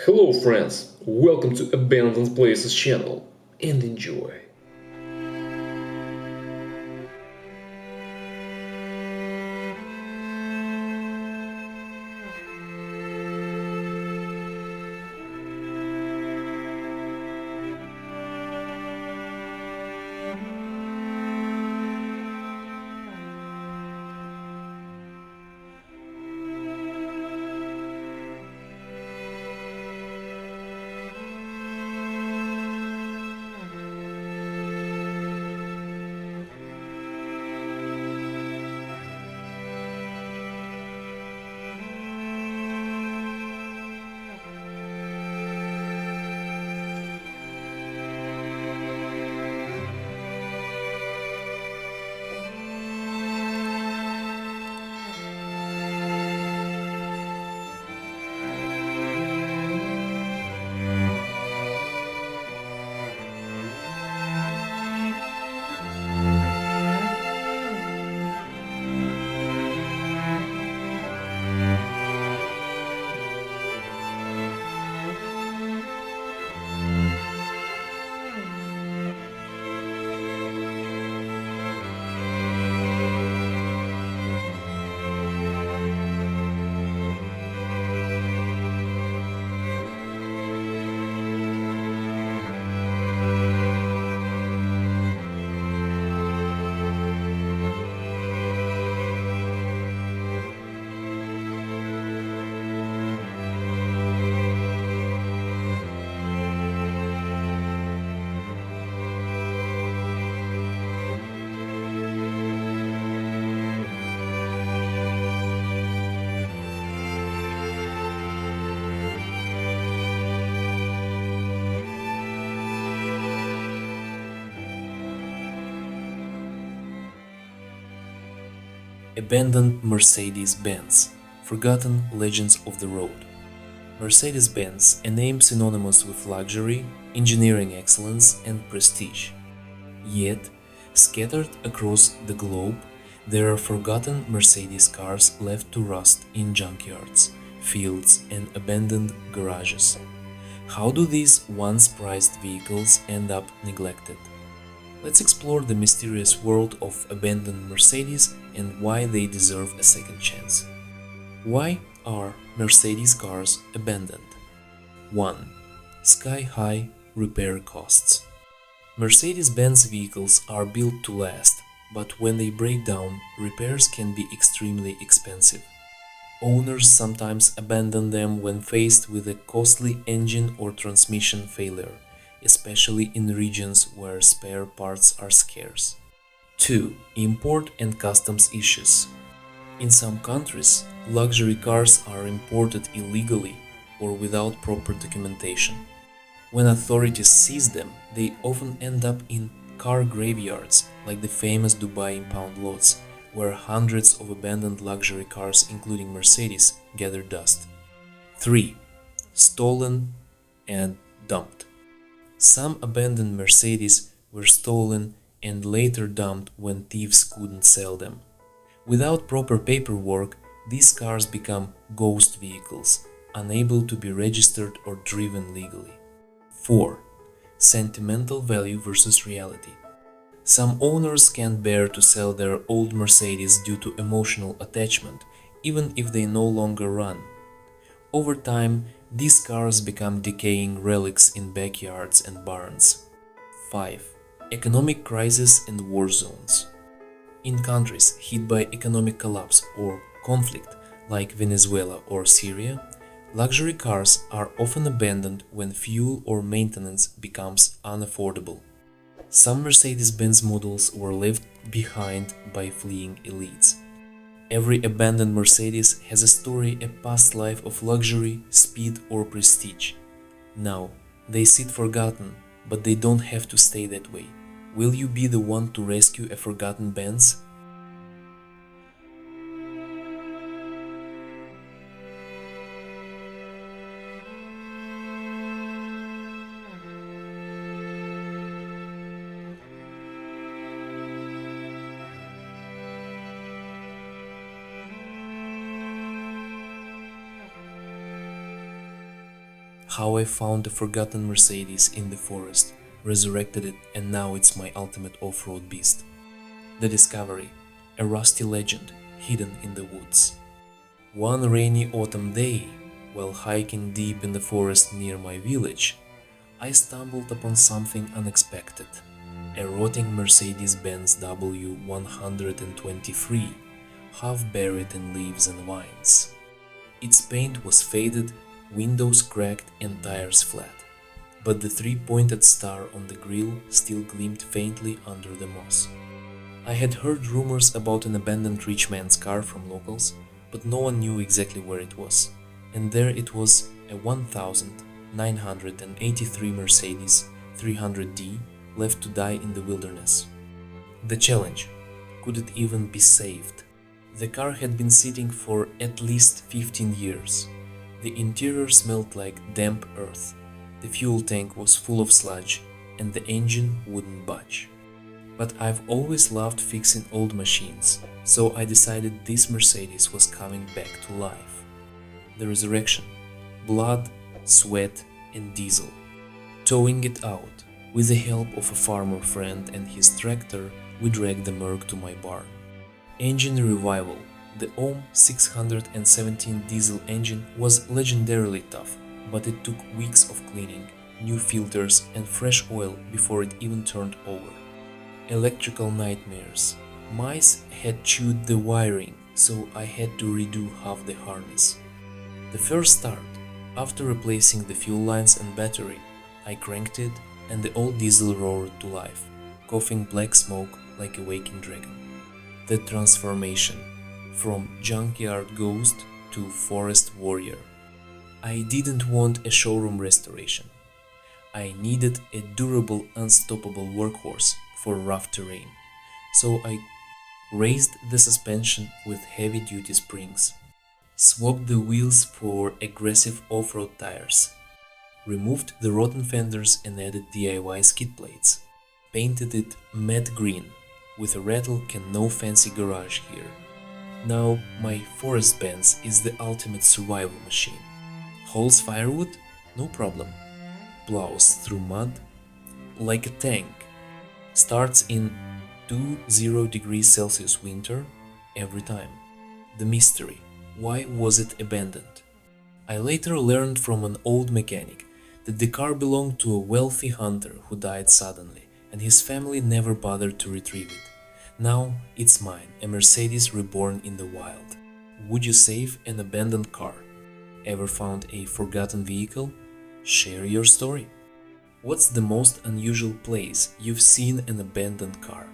Hello friends, welcome to Abandoned Places channel and enjoy. Abandoned Mercedes Benz, Forgotten Legends of the Road. Mercedes Benz, a name synonymous with luxury, engineering excellence, and prestige. Yet, scattered across the globe, there are forgotten Mercedes cars left to rust in junkyards, fields, and abandoned garages. How do these once prized vehicles end up neglected? Let's explore the mysterious world of abandoned Mercedes and why they deserve a second chance. Why are Mercedes cars abandoned? 1. Sky-high repair costs. Mercedes-Benz vehicles are built to last, but when they break down, repairs can be extremely expensive. Owners sometimes abandon them when faced with a costly engine or transmission failure, especially in regions where spare parts are scarce. 2. Import and customs issues. In some countries, luxury cars are imported illegally or without proper documentation. When authorities seize them, they often end up in car graveyards like the famous Dubai impound lots, where hundreds of abandoned luxury cars, including Mercedes, gather dust. 3. Stolen and dumped. Some abandoned Mercedes were stolen and later dumped when thieves couldn't sell them. Without proper paperwork, these cars become ghost vehicles, unable to be registered or driven legally. 4. Sentimental value versus reality. Some owners can't bear to sell their old Mercedes due to emotional attachment, even if they no longer run. Over time, these cars become decaying relics in backyards and barns. 5. Economic crisis and war zones. In countries hit by economic collapse or conflict like Venezuela or Syria, luxury cars are often abandoned when fuel or maintenance becomes unaffordable. Some Mercedes-Benz models were left behind by fleeing elites. Every abandoned Mercedes has a story, a past life of luxury, speed or prestige. Now, they sit forgotten, but they don't have to stay that way. Will you be the one to rescue a forgotten Benz? how I found a forgotten Mercedes in the forest, resurrected it, and now it's my ultimate off-road beast. The discovery, a rusty legend hidden in the woods. One rainy autumn day, while hiking deep in the forest near my village, I stumbled upon something unexpected. A rotting Mercedes Benz W123, half buried in leaves and vines. Its paint was faded, windows cracked and tires flat, but the three-pointed star on the grille still gleamed faintly under the moss. I had heard rumors about an abandoned rich man's car from locals, but no one knew exactly where it was. And there it was, a 1983 Mercedes 300D, left to die in the wilderness. The challenge: could it even be saved? The car had been sitting for at least 15 years. The interior smelled like damp earth, the fuel tank was full of sludge, and the engine wouldn't budge. But I've always loved fixing old machines, so I decided this Mercedes was coming back to life. The resurrection: blood, sweat, and diesel. Towing it out, with the help of a farmer friend and his tractor, we dragged the Merc to my barn. Engine revival. The Ohm 617 diesel engine was legendarily tough, but it took weeks of cleaning, new filters and fresh oil before it even turned over. Electrical nightmares. Mice had chewed the wiring, so I had to redo half the harness. The first start, after replacing the fuel lines and battery, I cranked it and the old diesel roared to life, coughing black smoke like a waking dragon. The transformation, from junkyard ghost to forest warrior. I didn't want a showroom restoration. I needed a durable, unstoppable workhorse for rough terrain, so I raised the suspension with heavy-duty springs, swapped the wheels for aggressive off-road tires, removed the rotten fenders and added DIY skid plates, painted it matte green, with a rattle can no fancy garage here. Now my Forest Benz is the ultimate survival machine. Hauls firewood? No problem. Plows through mud like a tank. Starts in 20°C winter every time. The mystery: why was it abandoned? I later learned from an old mechanic that the car belonged to a wealthy hunter who died suddenly, and his family never bothered to retrieve it. Now it's mine, a Mercedes reborn in the wild. Would you save an abandoned car? Ever found a forgotten vehicle? Share your story. What's the most unusual place you've seen an abandoned car?